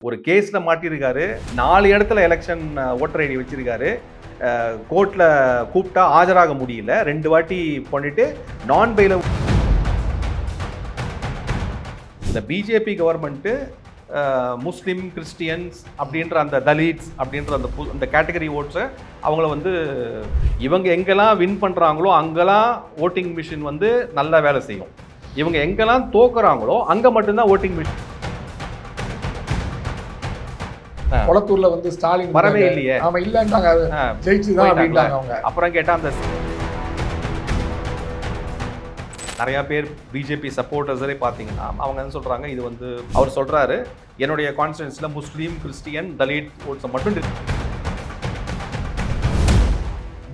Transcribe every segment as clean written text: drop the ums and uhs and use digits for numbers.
ஒரு கேஸ்ல மாட்டியிருக்காரு. 4 இடத்துல எலெக்ஷன் ஓட்டர் ஐடி வச்சிருக்காரு. கோர்ட்ல கூப்பிட்டா ஆஜராக முடியல. 2 வாட்டி பண்ணிட்டு நான் பெயில. இந்த பிஜேபி கவர்மெண்ட் முஸ்லிம் கிறிஸ்டியன்ஸ் அப்படின்ற அந்த தலித்ஸ் அப்படின்ற அந்த கேட்டகரி ஓட்ஸை அவங்கள வந்து இவங்க எங்கெல்லாம் வின் பண்ணுறாங்களோ அங்கெல்லாம் ஓட்டிங் மிஷின் வந்து நல்லா வேலை செய்யும். இவங்க எங்கெல்லாம் தோக்குறாங்களோ அங்கே மட்டும்தான் ஓட்டிங் மிஷின். கொளத்தூர்ல வந்து ஸ்டாலின் வரவே இல்லையே. ஆமா இல்லன்றாங்க, ஜெயிச்சுதான் அப்படின்றாங்க அவங்க. அப்புறம் கேட்டா அந்த நிறைய பேர் பிஜேபி சப்போர்ட்டர்ஸரே பார்த்தீங்கன்னா அவங்க என்ன சொல்றாங்க, இது வந்து அவர் சொல்றாரு என்னுடைய கான்ஸ்டிட்யூன்சில முஸ்லீம் கிறிஸ்டியன் தலித் ஓட்ஸ் மட்டும்.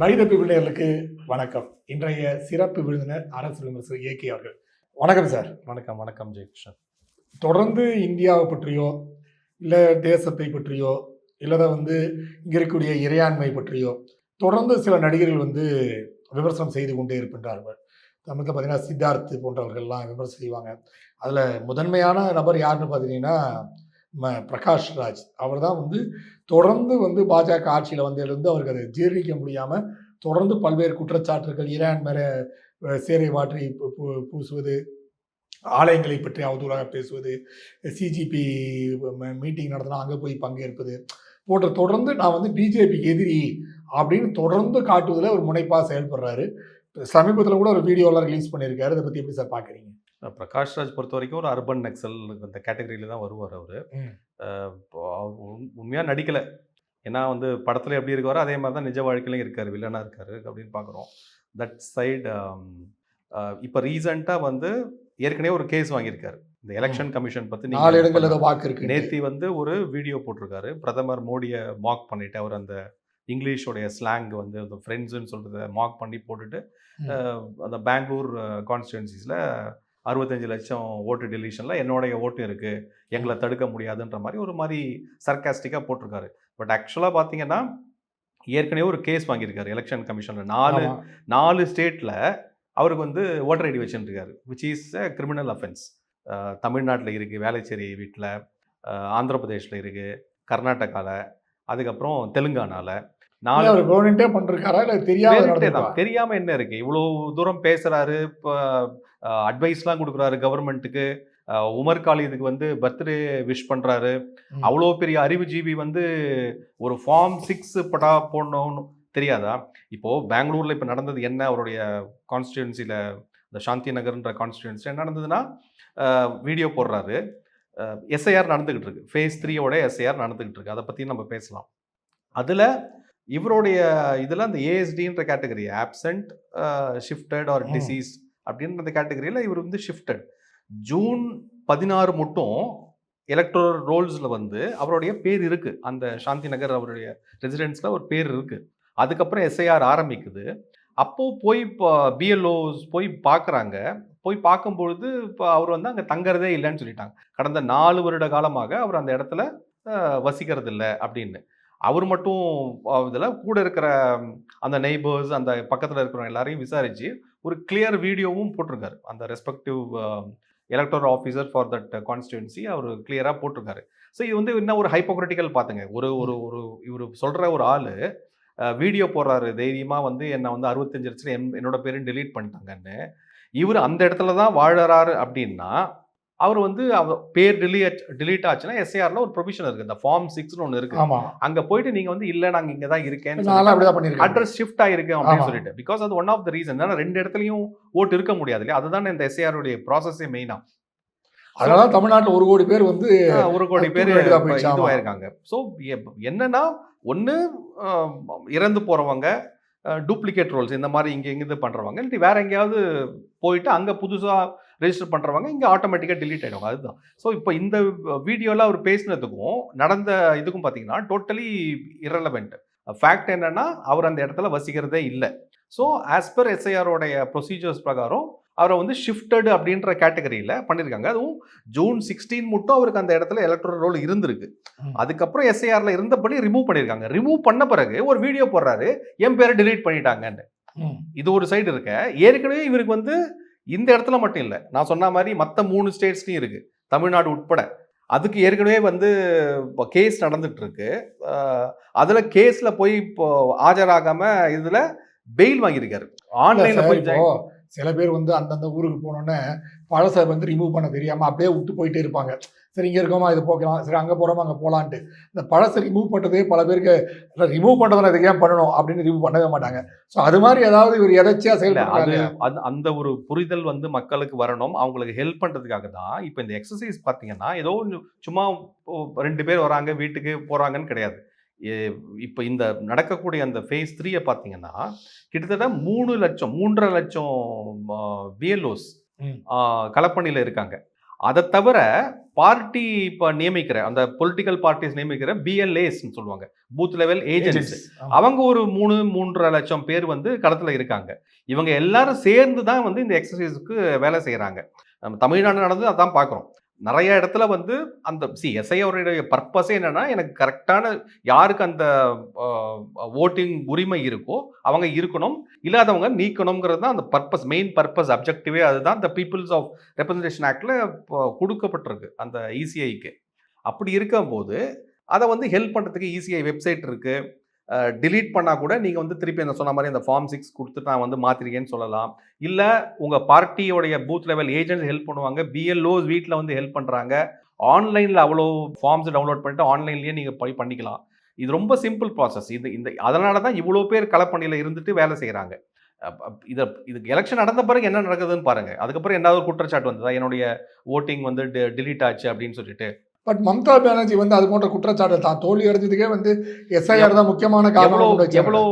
பைரப்பி விருந்தினர்களுக்கு வணக்கம். இன்றைய சிறப்பு விருந்தினர் அரசு விமர்சகர் ஏகே அவர்கள். வணக்கம் சார். வணக்கம். வணக்கம் ஜெயகிருஷ்ணன். தொடர்ந்து இந்தியாவை பற்றியோ இல்லை தேசத்தை பற்றியோ இல்லைதான் வந்து இங்கே இருக்கக்கூடிய இறையாண்மை பற்றியோ தொடர்ந்து சில நடிகர்கள் வந்து விமர்சனம் செய்து கொண்டே இருக்கின்றார்கள். தமிழில் பார்த்தீங்கன்னா சித்தார்த் போன்றவர்கள்லாம் விமர்சனம் செய்வாங்க. அதில் முதன்மையான நபர் யாருன்னு பார்த்தீங்கன்னா பிரகாஷ் ராஜ். அவர் தான் வந்து தொடர்ந்து வந்து பாஜக ஆட்சியில் வந்ததிலிருந்து அவருக்கு அதை ஜீர்ணிக்க முடியாமல் தொடர்ந்து பல்வேறு குற்றச்சாட்டுகள், ஈரான் மேலே சேரை வாற்றி பூசுவது, ஆலயங்களை பற்றி அவதூறாக பேசுவது, சிஜிபி மீட்டிங் நடத்தினா அங்கே போய் பங்கேற்பது போன்ற தொடர்ந்து நான் வந்து பிஜேபி எதிரி அப்படின்னு தொடர்ந்து காட்டுவதில் ஒரு முனைப்பாக செயல்படுறாரு. சமீபத்தில் கூட ஒரு வீடியோலாம் ரிலீஸ் பண்ணியிருக்காரு. அதை பற்றி எப்படி சார் பார்க்குறீங்க? பிரகாஷ் ராஜ் பொறுத்த வரைக்கும் ஒரு அர்பன் நக்சல் அந்த கேட்டகரியில தான் வருவார். அவர் உண்மையாக நடிக்கலை. ஏன்னா வந்து படத்தில் எப்படி இருக்காரோ அதே மாதிரி தான் நிஜ வாழ்க்கையிலையும் இருக்கார், வில்லனாக இருக்காரு அப்படின்னு பார்க்குறோம். தட் சைடு இப்போ ரீசெண்டாக வந்து ஏற்கனவே ஒரு கேஸ் வாங்கியிருக்காரு இந்த எலெக்ஷன் கமிஷன் பற்றி. நேத்தி வந்து ஒரு வீடியோ போட்டிருக்காரு. பிரதமர் மோடியை மார்க் பண்ணிட்டு அவர் அந்த இங்கிலீஷோடைய ஸ்லாங் வந்து அந்த ஃப்ரெண்ட்ஸுன்னு சொல்கிறத மார்க் பண்ணி போட்டுட்டு அந்த பெங்களூர் கான்ஸ்டிடுவன்சிஸில் 65 லட்சம் ஓட்டு டெலிஷனில் என்னுடைய ஓட்டு இருக்குது, எங்களை தடுக்க முடியாதுன்ற மாதிரி ஒரு மாதிரி சர்காஸ்டிக்காக போட்டிருக்காரு. பட் ஆக்சுவலாக பார்த்தீங்கன்னா ஏற்கனவே ஒரு கேஸ் வாங்கியிருக்காரு எலெக்ஷன் கமிஷனில். 4 ஸ்டேட்டில் அவருக்கு வந்து ஓட்டர் ஐடி வச்சுருக்காரு, which is a criminal offence. தமிழ்நாட்டில் இருக்குது, வேளச்சேரி வீட்டில், ஆந்திர பிரதேஷில் இருக்குது, கர்நாடகாவில், அதுக்கப்புறம் தெலுங்கானாவில். 4 பண்ணிருக்காரா இல்லை தெரியாமல் என்ன இருக்குது? இவ்வளோ தூரம் பேசுகிறாரு, இப்போ அட்வைஸ்லாம் கொடுக்குறாரு கவர்மெண்ட்டுக்கு. உமர் காலிதுக்கு வந்து பர்த்டே விஷ் பண்ணுறாரு. அவ்வளோ பெரிய அறிவுஜீவி வந்து ஒரு ஃபார்ம் 6 பட்டா போடணும்னு தெரியாதா? இப்போது பெங்களூரில் இப்போ நடந்தது என்ன, அவருடைய கான்ஸ்டிடுவன்சியில் இந்த சாந்தி நகர்ன்ற கான்ஸ்டிடுவன்சியில் என்ன நடந்ததுன்னா, வீடியோ போடுறாரு. எஸ்ஐஆர் நடந்துக்கிட்டு இருக்கு, ஃபேஸ் 3யோட எஸ்ஐஆர் நடந்துக்கிட்டு இருக்கு. அதை பற்றி நம்ம பேசலாம். அதில் இவருடைய இதில் அந்த ஏஎஸ்டின்ற category, absent, shifted or deceased அப்படின்ற கேட்டகரியில் இவர் வந்து ஷிஃப்டட். ஜூன் 16 மட்டும் எலக்ட்ரல் ரோல்ஸில் வந்து அவருடைய பேர் இருக்குது. அந்த சாந்தி நகர் அவருடைய ரெசிடென்ஸில் ஒரு பேர் இருக்குது. அதுக்கப்புறம் எஸ்ஐஆர் ஆரம்பிக்குது. அப்போது போய் இப்போ பிஎல்ஓஸ் போய் பார்க்குறாங்க. போய் பார்க்கும்பொழுது இப்போ அவர் வந்து அங்கே தங்குறதே இல்லைன்னு சொல்லிட்டாங்க. கடந்த 4 வருட காலமாக அவர் அந்த இடத்துல வசிக்கிறது இல்லை அப்படின்னு. அவர் மட்டும் இதில் கூட இருக்கிற அந்த நெய்பர்ஸ், அந்த பக்கத்தில் இருக்கிறவங்க எல்லாரையும் விசாரித்து ஒரு கிளியர் வீடியோவும் போட்டிருக்காரு. அந்த respective electoral officer for that constituency அவர் கிளியராக போட்டிருக்காரு. ஸோ இது வந்து என்ன ஒரு ஹைப்போக்ரிட்டிக்கல் பார்த்துங்க. ஒரு ஒரு ஒரு இவர் சொல்கிற ஒரு ஆள் வீடியோ போடுறாரு தைரியமாக வந்து என்னை வந்து 65 லட்சம் என்னோட பேரும் டெலீட் பண்ணிட்டாங்கன்னு. இவர் அந்த இடத்துல தான் வாழறாரு அப்படின்னா அவர் வந்து பேர் டிலீட் ஆச்சுன்னா எஸ்ஐஆர்ல ஒரு ப்ரொவிஷன் இருக்குது, இந்த ஃபார்ம் 6ன்னு ஒன்று இருக்கு. அங்கே போயிட்டு நீங்கள் வந்து இல்லை நாங்கள் இங்கே தான் இருக்கேன்னு அட்ரஸ் ஷிஃப்ட் ஆகிருக்கு அப்படின்னு சொல்லிட்டு. பிகாஸ் அது ஒன் ஆஃப் த ரீசன். ஏன்னா 2 இடத்துலையும் ஓட்டு இருக்க முடியாது இல்லையா? அதுதான் இந்த எஸ்ஐஆருடைய ப்ராசஸே மெயினாக. அதனால தமிழ்நாட்டில் 1 கோடி பேர் வந்து 1 கோடி பேர் இதுவாயிருக்காங்க. ஸோ என்னன்னா, ஒன்று இறந்து போகிறவங்க, டூப்ளிகேட் ரோல்ஸ் இந்த மாதிரி இங்கே எங்கேருந்து பண்ணுறவங்க, இல்லை வேற எங்கேயாவது போயிட்டு அங்கே புதுசாக ரெஜிஸ்டர் பண்ணுறவங்க இங்கே ஆட்டோமேட்டிக்காக டிலீட் ஆகிடுவாங்க. அதுதான். ஸோ இப்போ இந்த வீடியோவில் அவர் பேசினதுக்கும் நடந்த இதுக்கும் பார்த்தீங்கன்னா டோட்டலி இரலவெண்ட். ஃபேக்ட் என்னன்னா, அவர் அந்த இடத்துல வசிக்கிறதே இல்லை. ஸோ ஆஸ் பர் எஸ்ஐஆரோடைய ப்ரொசீஜர்ஸ் பிரகாரம் அவரை வந்து ஷிஃப்டட் அப்படின்ற கேட்டகரியில் பண்ணியிருக்காங்க. அதுவும் ஜூன் 16 மட்டும் அவருக்கு அந்த இடத்துல எலக்ட்ரல் ரோல் இருந்திருக்கு. அதுக்கப்புறம் எஸ்ஐஆரில் இருந்தபடி ரிமூவ் பண்ணியிருக்காங்க. ரிமூவ் பண்ண பிறகு ஒரு வீடியோ போடுறாரு, என் பேரை டிலீட் பண்ணிட்டாங்கன்னு. இது ஒரு சைடு இருக்க. ஏற்கனவே இவருக்கு வந்து இந்த இடத்துல மட்டும் இல்லை, நான் சொன்ன மாதிரி மற்ற 3 ஸ்டேட்ஸ்லையும் இருக்குது, தமிழ்நாடு உட்பட. அதுக்கு ஏற்கனவே வந்து இப்போ கேஸ் நடந்துட்டு இருக்கு. அதுல கேஸ்ல போய் இப்போ ஆஜராகாம இதுல பெயில் வாங்கியிருக்காரு. இல்ல ஆன்லைன்ல சார், போய் இப்போ சில பேர் வந்து அந்தந்த ஊருக்கு போனோன்னே பழச வந்து ரிமூவ் பண்ண தெரியாம அப்படியே விட்டு போயிட்டே இருப்பாங்க. சரி இங்க இருக்கோமா இது போக்கலாம், சரி அங்க போறோமா அங்க போலான்ட்டு. இந்த பழச ரிமூவ் பண்றதே பல பேருக்கு ரிமூவ் பண்றத இதுக்கு ஏன் பண்ணணும் அப்படின்னு ரிமூவ் பண்ணவே மாட்டாங்க. ஸோ அது மாதிரி ஏதாவது இவர் எதர்ச்சியா இல்ல அது செயல்படுறாங்க. அந்த ஒரு புரிதல் வந்து மக்களுக்கு வரணும். அவங்களுக்கு ஹெல்ப் பண்றதுக்காக தான். இப்ப இந்த எக்ஸர்சைஸ் பார்த்தீங்கன்னா, ஏதோ சும்மா 2 பேர் வராங்க, வீட்டுக்கு போறாங்கன்னு கிடையாது. எ இப்ப இந்த நடக்கக்கூடிய அந்த ஃபேஸ் 3 பார்த்தீங்கன்னா, கிட்டத்தட்ட 3,00,000 3,50,000 விஎல்ஓஸ் ம். களப்பணியில இருக்காங்க. அத தவிர பார்ட்டி இப்ப நியமிக்கிற அந்த பொலிட்டிக்கல் பார்ட்டிஸ் நியமிக்கிற பிஎல்ஏஸ்ன்னு சொல்லுவாங்க. Booth level agents. ஏஜென்ட்ஸ். ஆமா. அவங்க ஒரு 3,50,000 பேர் வந்து களத்துல இருக்காங்க. இவங்க எல்லாரும் சேர்ந்து தான் வந்து இந்த எக்ஸர்சைஸ்க்கு வேலை செய்றாங்க. நம்ம தமிழ்நாடு நடந்தது அதான் பார்க்குறோம். நெறைய இடத்துல வந்து அந்த எஸ்ஐ அவருடைய பர்ப்பஸே என்னன்னா, எனக்கு கரெக்ட்டான யாருக்கு அந்த அ வோட்டிங் உரிமை இருக்கோ, அவங்க இருக்கணும். இல்லாதவங்க நீக்கணும்ங்கிறது தான் அந்த பர்ப்பஸ், மெயின் பர்ப்பஸ், அப்ஜெக்டிவே அதுதான். இந்த பீப்பிள்ஸ் ஆஃப் ரெப்ரசன்டேஷன் ஆக்ட்ல குடுக்கப்பட்டிருக்கு அந்த இசிஐக்கு. அப்படி இருக்கும்போது, அத வந்து ஹெல்ப் பண்றதுக்கு இசிஐ வெப்சைட் இருக்கு. டெலீட் பண்ணா கூட நீங்க வந்து திருப்பி அந்த சொன்ன மாரி அந்த ஃபார்ம் 6 குடுத்துட்டு நான் வந்து மாத்திருக்கேன்னு சொல்லலாம். இல்ல உங்க பார்ட்டியோடைய பூத் லெவல் ஏஜென்ட்ஸ் ஹெல்ப் பண்ணுவாங்க. பிஎல்ஓஸ் வீட்ல வந்து ஹெல்ப் பண்றாங்க. ஆன்லைன்ல அவ்வளோ ஃபார்ம்ஸ் டவுன்லோட் பண்ணிட்டு ஆன்லைன்லயே நீங்க போய் பண்ணிக்கலாம். இது ரொம்ப சிம்பிள் ப்ராசஸ். இது இந்த அதனால தான் இவ்வளோ பேர் களப்பணியில இருந்துட்டு வேலை செய்றாங்க. இதுக்கு எலக்ஷன் நடந்த பிறகு என்ன நடக்குதுன்னு பாருங்க. அதுக்கப்புறம் என்னாவது ஒரு குற்றச்சாட்டு வந்ததா? என்னுடைய வோட்டிங் வந்து டெலீட் ஆச்சு அப்படின்னு சொல்லிட்டு. பட் மம்தா பானர்ஜி வந்து அது போன்ற குற்றச்சாட்டு தான் தோல்வி அடைஞ்சதுக்கே வந்து எஸ்ஐஆர் எவ் தான் முக்கியமான எவ்வளோ காரணம் கொண்டு வச்சாங்க. எவ்வளோ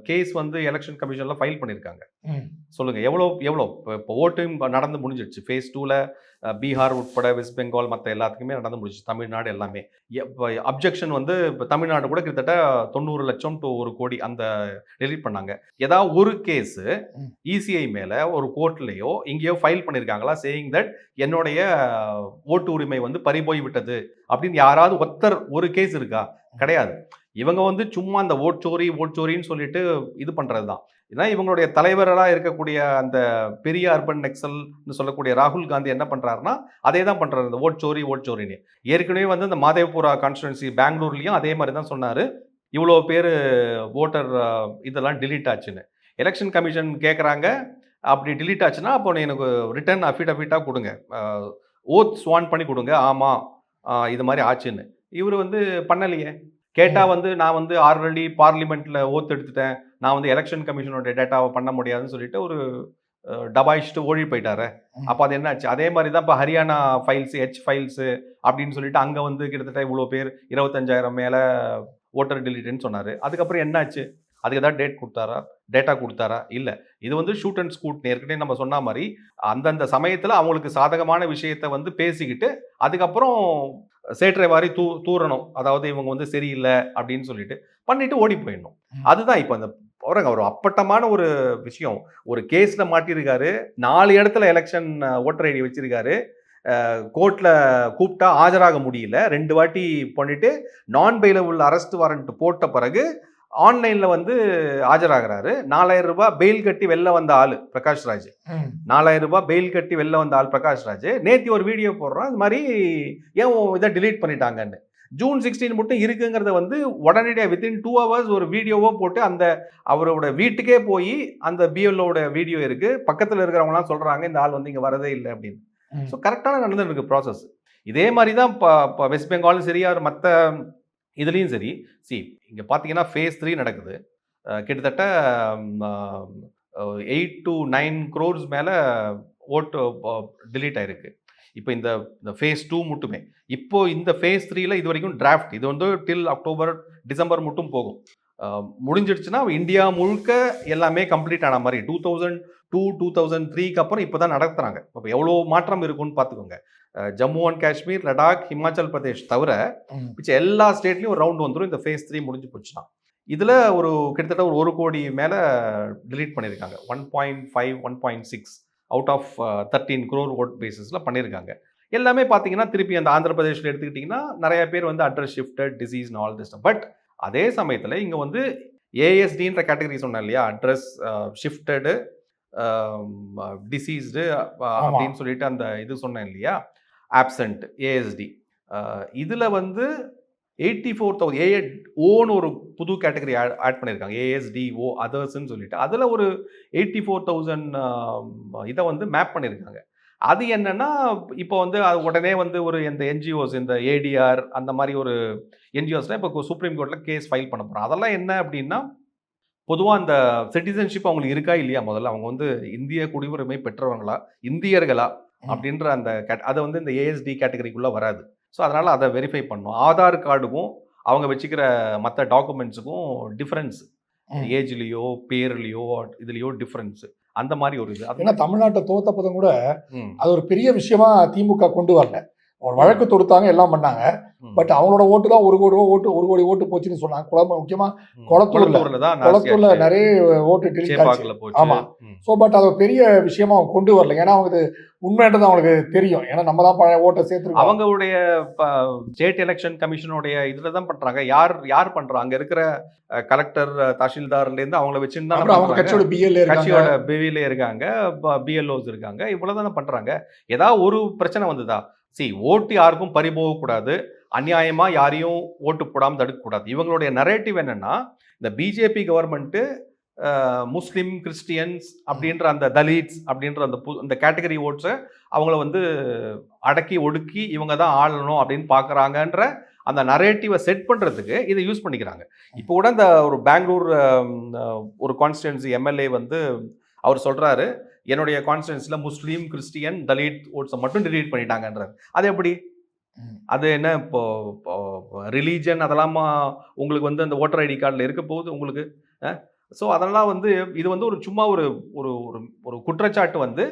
கேஸ் வந்து எலக்ஷன் கமிஷன்ல ஃபைல் பண்ணியிருக்காங்க. ம். சொல்லுங்க. எவ்வளோ இப்போ வோட்டிங் நடந்து முடிஞ்சிடுச்சு. ஃபேஸ் 2ல பீகார் உட்பட வெஸ்ட் பெங்கால் மத்த எல்லாத்துக்குமே நடந்து முடிஞ்சுச்சு. தமிழ்நாடு எல்லாமே. இப்ப அப்ஜெக்ஷன் வந்து இப்ப தமிழ்நாடு கூட கிட்டத்தட்ட 90,00,000 to 1 கோடி அந்த டெலீட் பண்ணாங்க. ஏதாவது ஒரு கேஸ் ம். இசிஐ மேல ஒரு கோர்ட்லயோ எங்கேயோ ஃபைல் பண்ணியிருக்காங்களா? சேயிங் தட் என்னுடைய ஓட்டு உரிமை வந்து பறிபோய் விட்டது அப்படின்னு யாராவது ஒருத்தர் ஒரு கேஸ் இருக்கா? கிடையாது. இவங்க வந்து சும்மா அந்த ஓட்சோரின்னு சொல்லிட்டு இது பண்றதுதான். ஏன்னா இவங்களுடைய தலைவரா இருக்கக்கூடிய அந்த பெரிய அர்பன் நக்சல்னு சொல்லக்கூடிய ராகுல் காந்தி என்ன பண்றாருன்னா, அதே தான் பண்றாரு. இந்த ஓட்சோரின்னு. ஏற்கனவே வந்து இந்த மாதேவ்புரா கான்ஸ்டிடுவன்சி பெங்களூர்லயும் அதே மாதிரி தான் சொன்னாரு. இவ்வளோ பேரு வோட்டர் இதெல்லாம் டெலீட் ஆச்சுன்னு. எலெக்ஷன் கமிஷன் கேட்குறாங்க, அப்படி டெலீட் ஆச்சுன்னா, அப்போ எனக்கு ரிட்டர்ன் அஃபிடவிட்டா குடுங்க. ஓத் ஸ்வான் பண்ணி குடுங்க. ஆமா, இது மாரி ஆச்சுன்னு. இவரு வந்து பண்ணலையே. கேட்டா ம். வந்து நான் வந்து ஆல்ரெடி பார்லிமெண்ட்ல ஓத் எடுத்துட்டேன். நான் வந்து எலெக்ஷன் கமிஷனோட டேட்டாவ பண்ண முடியாதுன்னு சொல்லிட்டு ஒரு டபாய்ச்சுட்டு ஓடி போயிட்டாரே. ம். அப்ப அது என்ன ஆச்சு? அதே மாரி தான் இப்ப ஹரியானா ஃபைல்ஸ், ஃபைல்ஸ் அப்படின்னு சொல்லிட்டு அங்க வந்து கிட்டத்தட்ட இவ்வளோ பேர் 25,000 மேல வோட்டர் டெலீட்ன்னு சொன்னாரு. அதுக்கப்புறம் என்னாச்சு? அதுக்கு ஏதாவது டேட்டா குடுத்தாரா? இல்ல. இது வந்து ஷூட் அண்ட் ஸ்கூட். ஏற்கனவே நம்ம சொன்ன மாரி, அந்தந்த சமயத்துல அவங்களுக்கு சாதகமான விஷயத்த வந்து பேசிக்கிட்டு, அதுக்கப்புறம் சேற்றை வாரி தூறணும். அதாவது இவங்க வந்து சரியில்ல அப்படின்னு சொல்லிட்டு, பண்ணிட்டு ஓடி போயிடணும். ம். அதுதான் இப்ப அந்த பாருங்க ஒரு அப்பட்டமான ஒரு விஷயம். ஒரு கேஸ்ல மாட்டியிருக்காரு. 4 இடத்துல எலக்ஷன் வோட்டர் ஐடி வச்சிருக்காரு. கோர்ட்ல கூப்பிட்டா ஆஜராக முடியல. 2 வாட்டி பண்ணிட்டு, நான் பெயிலபிள் அரெஸ்ட் வாரண்ட் போட்ட பிறகு ஆன்லைன்ல வந்து ஆஜராகிறாரு. ரூ. 4,000 பெயில் கட்டி வெளில வந்த ஆளு பிரகாஷ் ராஜ். ம். ரூ. 4,000 பெயில் கட்டி வெளில வந்த ஆள் பிரகாஷ் ராஜ். நேத்தி ஒரு வீடியோ போடுறான். இது மாரி ஏன் இத டெலீட் பண்ணிட்டாங்கன்னு. ஜூன் 16 மட்டும் இருக்குங்கிறத வந்து உடனடியா வித்தின் 2 ஹவர்ஸ் ஒரு வீடியோவா போட்டு அந்த அவரோட வீட்டுக்கே போய் அந்த பிஎல்ஓட வீடியோ இருக்கு. பக்கத்துல இருக்கிறவங்கலாம் சொல்றாங்க, இந்த ஆள் வந்து இங்க வரதே இல்ல அப்படின்னு. ம். ஸோ கரெக்டான நடந்துட்டு இருக்கு ப்ராசஸ். இதே மாரி தான் வெஸ்ட் பெங்காலும் சரி, மத்த இதுலயும் சரி. இங்க பார்த்தீங்கன்னா ஃபேஸ் 3 நடக்குது. கிட்டத்தட்ட அ 8 to 9 crores மேல ஓட்டு டெலீட் ஆயிருக்கு. இப்ப இந்த இந்த ஃபேஸ் 2 மட்டுமே. இப்போ இந்த ஃபேஸ் 3ல இதுவரைக்கும் டிராஃப்ட். இது வந்து டில் அக்டோபர், டிசம்பர் மட்டும் போகும். முடிஞ்சிடுச்சுன்னா இந்தியா முழுக்க எல்லாமே கம்ப்ளீட் ஆன மாரி 2002, 2003க்கு அப்புறம் இப்பதான் நடத்துறாங்க. அப்ப எவ்வளோ மாற்றம் இருக்குன்னு பார்த்துக்கோங்க. ஜம்மு அண்ட் காஷ்மீர், லடாக், ஹிமாச்சல் பிரதேஷ் தவிர ம். மிச்ச எல்லா ஸ்டேட்லயும் ஒரு ரவுண்ட் வந்துரும். இந்த ஃபேஸ் 3 முடிஞ்சு போச்சுன்னா. இதுல ஒரு கிட்டத்தட்ட ஒரு 1 கோடி மேல டெலீட் பண்ணியிருக்காங்க. 1.5, 1.6 அவுட் ஆஃப் 13 crore ஓட் பேசிஸ்ல பண்ணியிருக்காங்க. எல்லாமே பார்த்தீங்கன்னா, திருப்பி அந்த ஆந்திர பிரதேஷ்ல எடுத்துக்கிட்டீங்கன்னா, நெறைய பேர் வந்து address shifted, disease and all this. But அதே சமயத்துல இங்க வந்து ஏஎஸ்டின்ற கேட்டகரி சொன்னேன் இல்லையா? அட்ரஸ் ஷிஃப்டடு, டிசீஸ்டு ஆமா. அப்படின்னு சொல்லிட்டு அந்த இது சொன்னேன் இல்லையா? Absent AST. இதில் வந்து 84,000 ஓன்னு ஒரு புது கேட்டகரி ஆட் பண்ணியிருக்காங்க. ஏஎஸ்டிஓ அதர்ஸ்ன்னு சொல்லிட்டு அதில் ஒரு 84,000 இதை வந்து மேப் பண்ணியிருக்காங்க. அது என்னன்னா இப்போ வந்து அது உடனே வந்து ஒரு இந்த என்ஜிஓஸ் இந்த ஏடிஆர் அந்த மாதிரி ஒரு என்ஜிஓஸ்லாம் இப்போ சுப்ரீம் கோர்ட்டில் கேஸ் ஃபைல் பண்ண போகிறோம். அதெல்லாம் என்ன அப்படின்னா பொதுவாக அந்த சிட்டிசன்ஷிப் அவங்களுக்கு இருக்கா இல்லையா, முதல்ல அவங்க வந்து இந்திய குடியுரிமை பெற்றவங்களா இந்தியர்களா அப்படின்ற அந்த அதை வந்து இந்த ஏஎஸ்டி கேட்டகரிக்குள்ளே வராது. ஸோ அதனால் அதை வெரிஃபை பண்ணணும். ஆதார் கார்டுக்கும் அவங்க வச்சுக்கிற மற்ற டாக்குமெண்ட்ஸுக்கும் டிஃப்ரென்ஸ், ஏஜ்லேயோ பேர்லேயோ இதுலேயோ டிஃப்ரென்ஸ், அந்த மாதிரி ஒரு இது. ஏன்னா தமிழ்நாட்டை தோத்தப்பதும் கூட அது ஒரு பெரிய விஷயமா திமுக கொண்டு வரல. ஒரு வழக்கு தொடுத்தாங்க, எல்லாம் பண்ணாங்க. பட் அவங்களோட ஓட்டு தான் 1 கோடி ஓட்டு 1 கோடி ஓட்டு போச்சுன்னு சொன்னாங்க. முக்கியமா குளத்தூர்ல நிறைய ஓட்டு டெலிட் ஆச்சு. ஆமா. ஸோ பட் அது ஒரு பெரிய விஷயமா அவங்க கொண்டு வரல. ஏன்னா அவங்க உண்மைன்றது அவங்களுக்கு தெரியும். ஏன்னா நம்ம தான் பழைய ஓட்டை சேர்த்துருக்கோம். அவங்களுடைய ஸ்டேட் எலெக்ஷன் கமிஷனுடைய இதில் தான் பண்றாங்க. யார் பண்றாங்க? அங்க இருக்கிற கலெக்டர் தாசில்தார்ல இருந்து அவங்கள வச்சுன்னு தான் அவங்க கட்சியோட பிஎல்ஏ இருக்காங்க, பிஎல்ஓஸ் இருக்காங்க. இவ்வளவுதானே பண்றாங்க. ஏதாவது ஒரு பிரச்சனை வந்ததா? ஓட்டு யாருக்கும் பறிபோகக்கூடாது, அநியாயமா யாரையும் ஓட்டு போடாமல் தடுக்கக்கூடாது. இவங்களுடைய நரேட்டிவ் என்னன்னா இந்த பிஜேபி கவர்மெண்ட்டு முஸ்லீம் கிறிஸ்டியன்ஸ் அப்படின்ற அந்த தலித்ஸ் அப்படின்ற அந்த கேட்டகரி ஓட்ஸை அவங்கள வந்து அடக்கி ஒடுக்கி இவங்க தான் ஆளணும் அப்படின்னு பார்க்குறாங்கன்ற அந்த நரேட்டிவை செட் பண்ணுறதுக்கு இதை யூஸ் பண்ணிக்கிறாங்க. இப்போ கூட இந்த ஒரு பெங்களூர் ஒரு கான்ஸ்டிடுவன்சி எம்எல்ஏ வந்து அவர் சொல்கிறாரு, என்னுடைய கான்ஸ்டிடுவன்சியில் முஸ்லீம் கிறிஸ்டியன் தலித் ஓட்ஸை மட்டும் டிலீட் பண்ணிட்டாங்கன்றார். அது எப்படி? அது என்ன இப்போ ரிலீஜன் அதெல்லாம் உங்களுக்கு வந்து அந்த ஓட்டர் ஐடி கார்டில் இருக்க போகுது உங்களுக்கு? ஸோ அதெல்லாம் வந்து இது வந்து ஒரு சும்மா ஒரு ஒரு ஒரு குற்றச்சாட்டு வந்து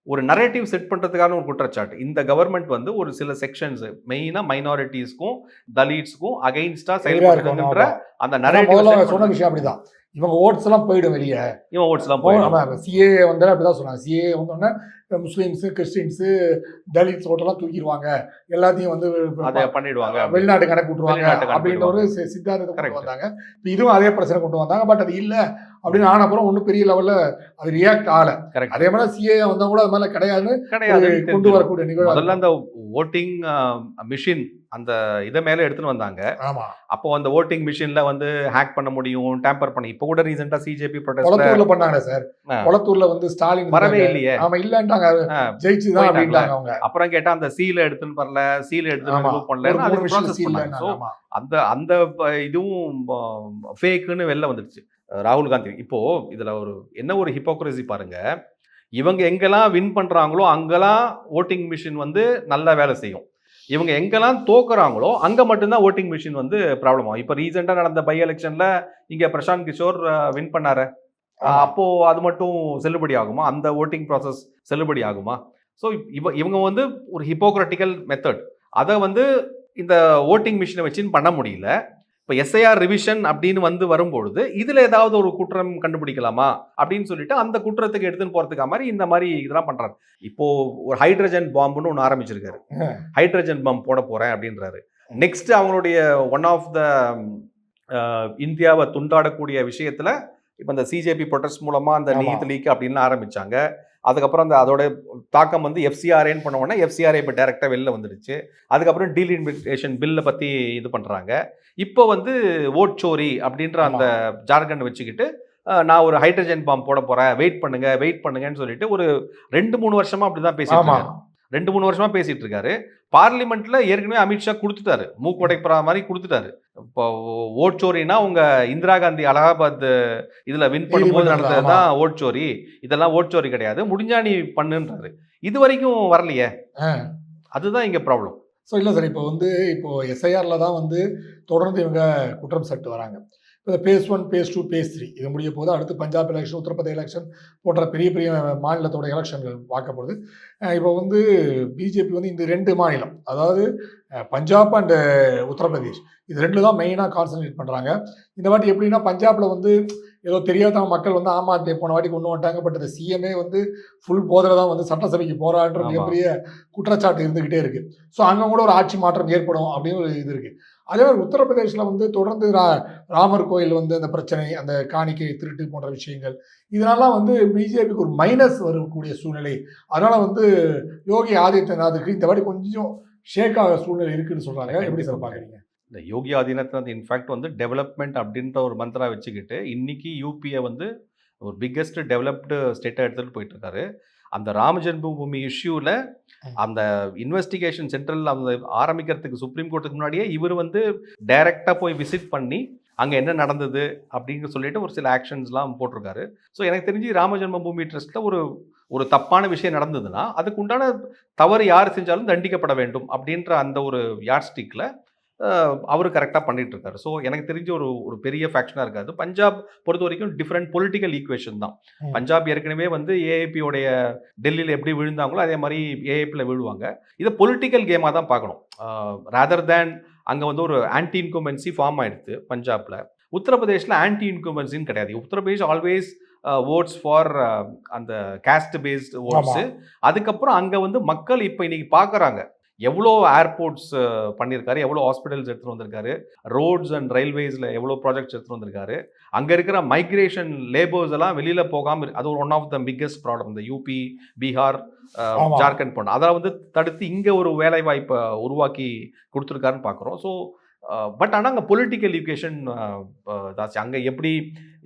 ஒரு நரேட்டிவ் செட் பண்ணுறதுக்கான ஒரு குற்றச்சாட்டு. இந்த கவர்மெண்ட் வந்து ஒரு சில செக்ஷன்ஸ் மெயினாக மைனாரிட்டிஸ்க்கும் தலிட்ஸ்க்கும் அகைன்ஸ்டாக செயல்படுறதுன்ற அந்த நரேட்டிவ் சொன்ன விஷயம் அப்படிதான். இவங்க ஓட்ஸ் எல்லாம் போயிடும் வெளியே. இவன் ஓட்ஸ் எல்லாம் போயிடும். சிஏஏ வந்தாலும் அப்படிதான் சொன்னாங்க. சிஏஏ வந்தோடனே முஸ்லீம்ஸு கிறிஸ்டின்ஸு தலித்ஸ் ஓட்டெல்லாம் தூக்கிடுவாங்க, எல்லாத்தையும் வந்து அதை பண்ணிடுவாங்க, வெளிநாட்டு கணக்கு விட்டுருவாங்க அப்படின்ற ஒரு சித்தாந்தத்தை கொண்டு வந்தாங்க. இதுவும் அதே பிரச்சனை கொண்டு வந்தாங்க. பட் அது இல்லை அப்படின்னு ஆனப்புறம் ஒன்றும் பெரிய லெவலில் அது ரியாக்ட் ஆகலை. அதே மாதிரி சிஏஏ வந்தால் கூட அது மேலே கிடையாது கொண்டு வரக்கூடிய நிகழ்வு. முதல்ல அந்த ஓட்டிங் மிஷின் அந்த இதை மேலே எடுத்துன்னு வந்தாங்க. அப்போ அந்த ஓட்டிங் மிஷின்ல வந்து ஹேக் பண்ண முடியும், டேம்பர் பண்ணி. இப்போ கூட ரீசெண்டா சிஜேபி கொளத்தூர்ல பண்ணாங்க சார். கொளத்தூர்ல வந்து ஸ்டாலின் வரவே இல்லையே. ஆமா இல்லன்றாங்க, ஜெயிச்சுதான் அப்படின்ட்டாங்க அவங்க. அப்புறம் கேட்டா அந்த சீல எடுத்துன்னு வரல, சீல எடுத்துன்னு ரிமூவ் பண்ணல, அது ப்ராசஸ் பண்ணாங்க. சோ அந்த அந்த இதுவும் ஃபேக்குன்னு வெளில வந்துருச்சு. ராகுல் காந்தி இப்போ இதுல ஒரு என்ன ஒரு ஹிப்போக்ரசி பாருங்க. இவங்க எங்கெல்லாம் வின் பண்றாங்களோ அங்கெல்லாம் ஓட்டிங் மிஷின் வந்து நல்லா வேலை செய்யும். இவங்க எங்கெல்லாம் தோக்குறாங்களோ அங்கே மட்டும்தான் ஓட்டிங் மிஷின் வந்து ப்ராப்ளம் ஆகும். இப்போ ரீசெண்டாக நடந்த பை எலெக்ஷனில் இங்கே பிரசாந்த் கிஷோர் வின் பண்ணாரு. அப்போது அது மட்டும் செல்லுபடி ஆகுமா? அந்த ஓட்டிங் ப்ராசஸ் செல்லுபடி ஆகுமா? ஸோ இவங்க வந்து ஒரு ஹிப்போக்ரட்டிக்கல் மெத்தட், அதை வந்து இந்த ஓட்டிங் மிஷினை வச்சுன்னு பண்ண முடியல. இப்போ எஸ்ஐஆர் ரிவிஷன் அப்படின்னு வந்து வரும்பொழுது இதில் ஏதாவது ஒரு குற்றம் கண்டுபிடிக்கலாமா அப்படின்னு சொல்லிட்டு அந்த குற்றத்துக்கு எடுத்துன்னு போகிறதுக்கா மாதிரி இந்த மாதிரி இதெல்லாம் பண்ணுறாரு. இப்போ ஒரு ஹைட்ரஜன் பாம்புன்னு ஒன்று ஆரம்பிச்சிருக்காரு. ஹைட்ரஜன் பாம்பு போட போகிறேன் அப்படின்றாரு. நெக்ஸ்ட் அவங்களுடைய ஒன் ஆஃப் த இந்தியாவை துண்டாடக்கூடிய விஷயத்தில் இப்போ இந்த சிஜேபி ப்ரொடெஸ்ட் மூலமாக அந்த நீட் லீக் அப்படின்னு ஆரம்பித்தாங்க. அதுக்கப்புறம் அந்த அதோட தாக்கம் வந்து எஃப்சிஆர்ஏன்னு பண்ண உடனே எஃப்சிஆர்ஏ இப்போ டைரெக்டாக வெளில வந்துடுச்சு. அதுக்கப்புறம் டீலிமிட்டேஷன் பில்லை பற்றி இது பண்ணுறாங்க. இப்போ வந்து ஓட் சோரி அப்படின்ற அந்த ஜார்கண்ட் வச்சுக்கிட்டு நான் ஒரு ஹைட்ரஜன் பாம்பு போட போகிறேன், வெயிட் பண்ணுங்கன்னு சொல்லிட்டு ஒரு 2-3 வருஷமா அப்படி தான் பேசிட்டு இருக்காரு. 2-3 வருஷமா பேசிட்டு இருக்காரு. பார்லிமெண்ட்ல ஏற்கனவே அமித்ஷா கொடுத்துட்டாரு, மூக்குடைப்புற மாதிரி கொடுத்துட்டாரு. இப்போ ஓட் சோரினா உங்க இந்திரா காந்தி அலகாபாத் இதுல வின் பண்ணும்போது நடந்ததுதான் ஓட் சோரி, இதெல்லாம் ஓட் சோரி கிடையாது, முடிஞ்சா நீ பண்ணுன்றாரு. இது வரைக்கும் வரலையே, அதுதான் இங்க ப்ராப்ளம். ஸோ இல்லை சார், இப்போ எஸ்ஐஆர்ல தான் வந்து தொடர்ந்து இவங்க குற்றம் சாட்டு வராங்க. இப்போ பேஸ் 1, பேஸ் 2, பேஸ் 3 இது முடிய போது அடுத்து பஞ்சாப் எலெக்ஷன், உத்தரப்பிரதேச எலெக்ஷன் போன்ற பெரிய பெரிய மாநிலத்தோட எலெக்ஷன்கள் பார்க்கப்படுது. இப்போ வந்து பிஜேபி வந்து இந்த 2 மாநிலம், அதாவது பஞ்சாப் அண்டு உத்தரப்பிரதேஷ், இது 2 தான் மெயினாக கான்சன்ட்ரேட் பண்ணுறாங்க. இந்த வாட்டி எப்படின்னா பஞ்சாபில் வந்து ஏதோ தெரியாத மக்கள் வந்து ஆம் ஆத்மி போன வாட்டி கொண்டு வந்துட்டாங்க. பட் இந்த சிஎம்ஏ வந்து ஃபுல் போதில் தான் வந்து சட்டசபைக்கு போகிறான்ற மிகப்பெரிய குற்றச்சாட்டு இருந்துக்கிட்டே இருக்குது. ஸோ அங்கே கூட ஒரு ஆட்சி மாற்றம் ஏற்படும் அப்படின்னு ஒரு இது இருக்குது. அதே மாதிரி உத்தரப்பிரதேசில் வந்து தொடர்ந்து ராமர் கோயில் வந்து அந்த பிரச்சனை, அந்த காணிக்கை திருட்டு போன்ற விஷயங்கள், இதனால வந்து பிஜேபிக்கு ஒரு மைனஸ் வரக்கூடிய சூழ்நிலை. அதனால வந்து யோகி ஆதித்யநாத்துக்கு இந்த வாட்டி கொஞ்சம் ஷேக் ஆக சூழ்நிலை இருக்குன்னு சொல்றாங்க. எப்படி சார் பாக்குறீங்க? இந்த யோகி ஆதித்யநாத் இன்ஃபேக்ட் வந்து டெவலப்மெண்ட் அப்படின்ற ஒரு மந்த்ரா வச்சுக்கிட்டு இன்னைக்கு யூபியை வந்து ஒரு பிக்கெஸ்ட் டெவலப்டு ஸ்டேட்டாக எடுத்துகிட்டு போயிட்டு இருக்காரு. அந்த ராம ஜென்மபூமி இஷ்யூவில் அந்த இன்வெஸ்டிகேஷன் சென்ட்ரல் அந்த ஆரம்பிக்கிறதுக்கு சுப்ரீம் கோர்ட்டுக்கு முன்னாடியே இவர் வந்து டைரெக்டாக போய் விசிட் பண்ணி அங்கே என்ன நடந்தது அப்படின்னு சொல்லிட்டு ஒரு சில ஆக்ஷன்ஸ்லாம் போட்டிருக்காரு. ஸோ எனக்கு தெரிஞ்சு ராம ஜென்மபூமி ட்ரஸ்ட்டில் ஒரு தப்பான விஷயம் நடந்ததுன்னா அதுக்கு உண்டான தவறு யார் செஞ்சாலும் தண்டிக்கப்பட வேண்டும் அப்படின்ற அந்த ஒரு யார்ஸ்டிக்கில் அவர் கரெக்டாக பண்ணிட்டு இருக்காரு. ஸோ எனக்கு தெரிஞ்ச ஒரு பெரிய ஃபேக்ஷனாக இருக்காது. பஞ்சாப் பொறுத்த வரைக்கும் டிஃப்ரெண்ட் பொலிட்டிக்கல் ஈக்குவேஷன் தான். பஞ்சாப் ஏற்கனவே வந்து ஏஏபியோடைய டெல்லியில் எப்படி விழுந்தாங்களோ அதே மாதிரி ஏஏபியில் விழுவாங்க. இதை பொலிட்டிக்கல் கேமாக தான் பார்க்கணும். ரேதர் தேன் அங்கே வந்து ஒரு ஆன்டி இன்கம்பன்சி ஃபார்ம் ஆயிடுது பஞ்சாபில். உத்தரப்பிரதேசில் ஆன்டி இன்கம்பன்சின்னு கிடையாது. உத்தரப்பிரதேஷ் ஆல்வேஸ் ஓட்ஸ் ஃபார் அந்த கேஸ்ட் பேஸ்ட் ஓட்ஸு. அதுக்கப்புறம் அங்கே வந்து மக்கள் இப்போ இன்னைக்கு பார்க்குறாங்க எவ்வளோ ஏர்போர்ட்ஸ் பண்ணியிருக்காரு, எவ்வளோ ஹாஸ்பிட்டல்ஸ் எடுத்துகிட்டு வந்திருக்காரு, ரோட்ஸ் அண்ட் ரயில்வேஸில் எவ்வளோ ப்ராஜெக்ட்ஸ் எடுத்துகிட்டு வந்திருக்காரு. அங்கே இருக்கிற மைக்ரேஷன் லேபர்ஸ் எல்லாம் வெளியில் போகாமல், அது ஒரு one of the biggest problem. இந்த யூபி, பீகார், ஜார்க்கண்ட் போன அதை வந்து தடுத்து இங்கே ஒரு வேலை வாய்ப்பை உருவாக்கி கொடுத்துருக்காருன்னு பார்க்குறோம். ஸோ பட் ஆனால் அங்கே பொலிட்டிக்கல் எஜுகேஷன் ஜாஸ்தி. அங்கே எப்படி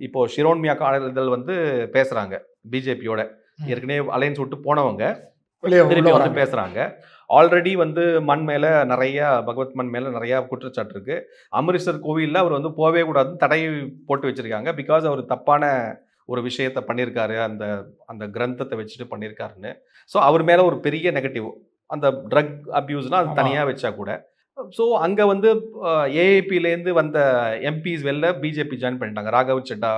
இப்போது ஷிரோன்மியா காலத்தில் வந்து பேசுகிறாங்க பிஜேபியோட, ஏற்கனவே அலையன்ஸ் விட்டு போனவங்க திருப்பி வந்து பேசுகிறாங்க. ஆல்ரெடி வந்து மண் மேலே நிறைய பகவத் மண் மேலே நிறையா குற்றச்சாட்டு இருக்குது. அமிர்தசர் கோவிலில் அவர் வந்து போகவே கூடாதுன்னு தடை போட்டு வச்சுருக்காங்க. பிகாஸ் அவர் தப்பான ஒரு விஷயத்தை பண்ணியிருக்காரு, அந்த கிரந்தத்தை வச்சுட்டு பண்ணியிருக்காருன்னு. ஸோ அவர் மேலே ஒரு பெரிய நெகட்டிவ், அந்த ட்ரக் அப்யூஸ்னால் அது தனியாக வச்சா கூட. ஸோ அங்கே வந்து ஏஏபிலேருந்து வந்த எம்பிஸ் வெளில பிஜேபி ஜாயின் பண்ணிட்டாங்க. ராகவ் சட்டா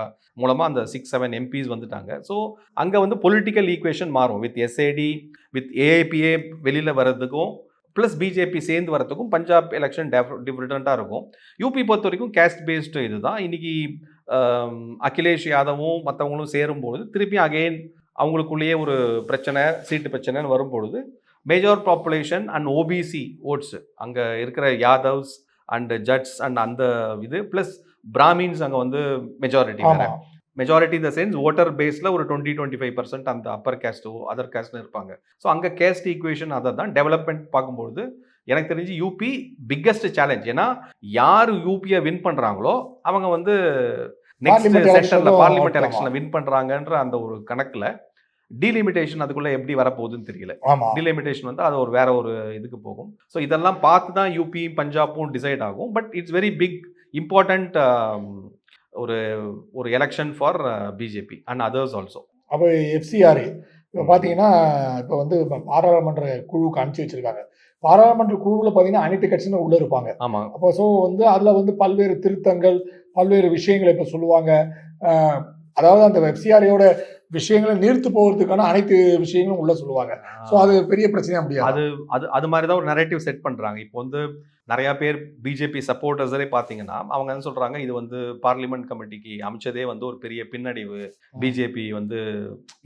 மூலமாக அந்த 6-7 எம்பிஸ் வந்துட்டாங்க. ஸோ அங்கே வந்து பொலிட்டிக்கல் ஈக்குவேஷன் மாறும். வித் எஸ்ஏடி வித் ஏஏபிஏ வெளியில் வர்றதுக்கும் ப்ளஸ் பிஜேபி சேர்ந்து வரதுக்கும் பஞ்சாப் எலெக்ஷன் டிஃப்ரெண்ட்டாக இருக்கும். யூபி பொறுத்த வரைக்கும் கேஸ்ட் பேஸ்டு இது தான். இன்றைக்கி அகிலேஷ் யாதவும் மற்றவங்களும் சேரும்பொழுது திருப்பி அகெயின் அவங்களுக்குள்ளேயே ஒரு பிரச்சனை, சீட்டு பிரச்சனைன்னு வரும்பொழுது major population and OBC votes அங்கே இருக்கிற யாதவ்ஸ் அண்ட் ஜட்ஸ் அண்ட் அந்த இது ப்ளஸ் பிராமின்ஸ் அங்கே வந்து மெஜாரிட்டி வேறு. மெஜாரிட்டி இந்த சென்ஸ் ஓட்டர் பேஸில் ஒரு 20-25% அந்த அப்பர் கேஸ்ட்டோ அதர் கேஸ்ட்னு இருப்பாங்க. ஸோ அங்கே கேஸ்ட் ஈக்குவேஷன் அதை தான் டெவலப்மெண்ட் பார்க்கும்பொழுது எனக்கு தெரிஞ்சு யூபி பிக்கஸ்ட் சேலஞ்ச். ஏன்னா யார் யூபியை வின் பண்ணுறாங்களோ அவங்க வந்து நெக்ஸ்ட் சென்டரில் பார்லிமெண்ட் எலெக்ஷனில் வின் பண்ணுறாங்கன்ற அந்த ஒரு கணக்கில் டீலிமிட்டேஷன் அதுக்குள்ளே எப்படி வரப்போகுதுன்னு தெரியல. டீலிமிட்டேஷன் வந்து அது ஒரு வேற ஒரு இதுக்கு போகும். ஸோ இதெல்லாம் பார்த்து தான் யூபி பஞ்சாப்பும் டிசைட் ஆகும். But it's very big important ஒரு election for BJP and others also. அப்போ எஃப்சிஆர் இப்போ பார்த்தீங்கன்னா இப்போ வந்து பாராளுமன்ற குழுவுக்கு அனுப்பிச்சி வச்சிருக்காங்க. பாராளுமன்ற குழுவில் பார்த்தீங்கன்னா அனைத்து கட்சியும் உள்ளே இருப்பாங்க. ஆமாம். அப்போ ஸோ வந்து அதில் வந்து பல்வேறு திருத்தங்கள், பல்வேறு விஷயங்களை இப்போ சொல்லுவாங்க. அதாவது அந்த எஃப்சிஆரையோட விஷயங்களை நீர்த்து போகிறதுக்கான அனைத்து விஷயங்களும் உள்ள சொல்லுவாங்க. ஸோ அது பெரிய பிரச்சனையாக முடியாது. அது மாதிரி தான் ஒரு நரேட்டிவ் செட் பண்ணுறாங்க. இப்போ வந்து நிறையா பேர் பிஜேபி சப்போர்ட்டர்ஸரே பார்த்தீங்கன்னா அவங்க என்ன சொல்கிறாங்க, இது வந்து பார்லிமெண்ட் கமிட்டிக்கு அமைச்சதே வந்து ஒரு பெரிய பின்னடைவு, பிஜேபி வந்து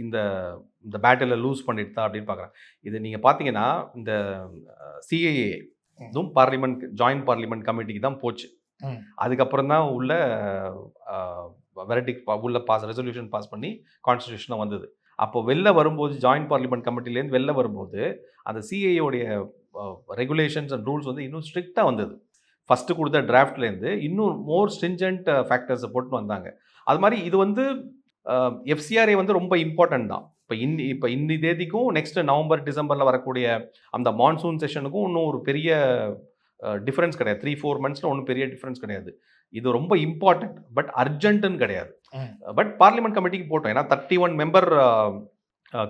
இந்த பேட்டில் லூஸ் பண்ணிட்டு தான் அப்படின்னு பார்க்குறாங்க. இது நீங்கள் பார்த்தீங்கன்னா இந்த சிஏஏ இதுவும் பார்லிமெண்ட் ஜாயின்ட் பார்லிமெண்ட் கமிட்டிக்கு தான் போச்சு. அதுக்கப்புறம் தான் உள்ள வெரடிக் உள்ள ரெசல்யூஷன் பாஸ் பண்ணி கான்ஸ்டியூஷனாக வந்தது. அப்போ வெளில வரும்போது ஜாயின்ட் பார்லிமெண்ட் கமிட்டிலேருந்து வெளில வரும்போது அந்த சிஏயோடைய ரெகுலேஷன்ஸ் அண்ட் ரூல்ஸ் வந்து இன்னும் ஸ்ட்ரிக்டாக வந்தது. ஃபஸ்ட்டு கொடுத்த டிராஃப்ட்லேருந்து இன்னும் மோர் ஸ்ட்ரிஞ்சன்ட் ஃபேக்டர்ஸை போட்டு வந்தாங்க. அது மாதிரி இது வந்து எஃப்சிஆர்ஏ வந்து ரொம்ப இம்பார்ட்டன்ட் தான். இப்போ இன்னி தேதிக்கும் நெக்ஸ்ட் நவம்பர் டிசம்பரில் வரக்கூடிய அந்த மான்சூன் செஷனுக்கும் இன்னும் ஒரு பெரிய டிஃப்ரென்ஸ் கிடையாது. 3-4 மந்த்ஸில் ஒன்றும் பெரிய டிஃப்ரென்ஸ் கிடையாது. இது ரொம்ப இம்பார்ட்டன்ட் பட் அர்ஜென்ட்டுன்னு கிடையாது. பட் பார்லிமெண்ட் கமிட்டிக்கு போட்டோம். ஏன்னா 31 மெம்பர்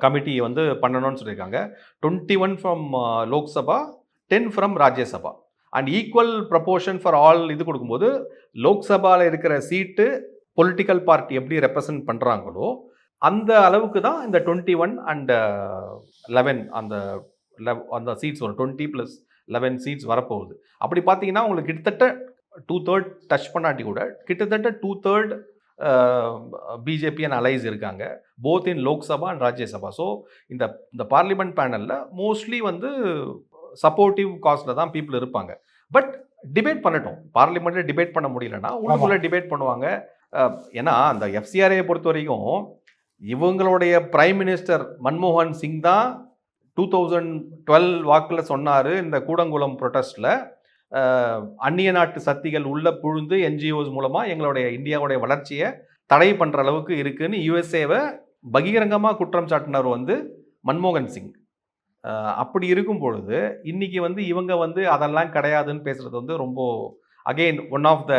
கமிட்டி வந்து பண்ணணும்னு சொல்லியிருக்காங்க. 21 from Lok Sabha, 10 from Rajya Sabha and equal proportion for all. இது கொடுக்கும்போது லோக்சபாவில் இருக்கிற சீட்டு பொலிட்டிக்கல் பார்ட்டி எப்படி ரெப்ரசன்ட் பண்ணுறாங்களோ அந்த அளவுக்கு தான் இந்த 21 அண்ட் 11 அந்த சீட்ஸ் வரும். 20 + 11 சீட்ஸ் வரப்போகுது. அப்படி பார்த்தீங்கன்னா உங்களுக்கு கிட்டத்தட்ட 2/3 டச் பண்ணாட்டி கூட கிட்டத்தட்ட 2/3 பிஜேபி அண்ட் அலைஸ் இருக்காங்க, both in Lok Sabha and Rajya Sabha. So இந்த இந்த பார்லிமெண்ட் பேனலில் மோஸ்ட்லி வந்து சப்போர்ட்டிவ் காஸ்ட்ல தான் பீப்புள் இருப்பாங்க. பட் டிபேட் பண்ணட்டும், பார்லிமெண்ட்ல டிபேட் பண்ண முடியலன்னா உள்ளுக்குள்ள டிபேட் பண்ணுவாங்க. ஏன்னா அந்த எஃப்சிஆர்ஐ பொறுத்த வரைக்கும் இவங்களுடைய பிரைம் மினிஸ்டர் மன்மோகன் சிங் தான் 2012 வாக்கில் சொன்னார் இந்த கூடங்குளம் ப்ரொட்டஸ்டில் அந்நிய நாட்டு சக்திகள் உள்ள புழுந்து என்ஜிஓஸ் மூலமாக எங்களுடைய இந்தியாவுடைய வளர்ச்சியை தடை பண்ணுற அளவுக்கு இருக்குன்னு யுஎஸ்ஏவை பகிரங்கமாக குற்றம் சாட்டினார் வந்து மன்மோகன் சிங். அப்படி இருக்கும் பொழுது இன்னைக்கு வந்து இவங்க வந்து அதெல்லாம் கிடையாதுன்னு பேசுறது வந்து ரொம்ப அகெயின் ஒன் ஆஃப் த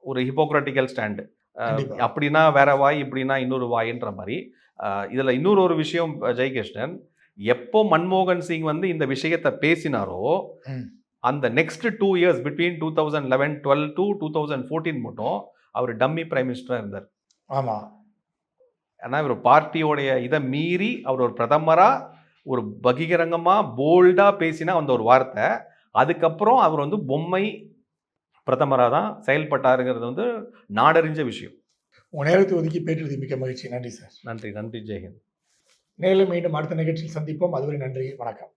ஒரு ஹிப்போக்ராட்டிக்கல் ஸ்டாண்டு. அப்படின்னா வேற வாய், இப்படின்னா இன்னொரு வாயின்ற மாதிரி. இதில் இன்னொரு ஒரு விஷயம் ஜெயகிருஷ்ணன், எப்போ மன்மோகன் சிங் வந்து இந்த விஷயத்தை பேசினாரோ அந்த நெக்ஸ்ட் 2 இயர்ஸ் பிட்வீன் 2011-12 to 2014 மட்டும் அவர் டம்மி பிரைம் மினிஸ்டராக இருந்தார். ஆமாம். ஏன்னா இவர் பார்ட்டியோடைய இதை மீறி அவர் ஒரு பிரதமராக ஒரு பகிரங்கமாக போல்டாக பேசினா அந்த ஒரு வார்த்தை, அதுக்கப்புறம் அவர் வந்து பொம்மை பிரதமராக தான் செயல்பட்டாருங்கிறது வந்து நாடறிஞ்ச விஷயம். உங்கள் நேரத்தை ஒதுக்கி பேட்டுறது மிக்க மகிழ்ச்சி. நன்றி சார். நன்றி. நன்றி. ஜெயஹிந்த். நேரில் மீண்டும் அடுத்த நிகழ்ச்சியில் சந்திப்போம். அதுவரை நன்றி, வணக்கம்.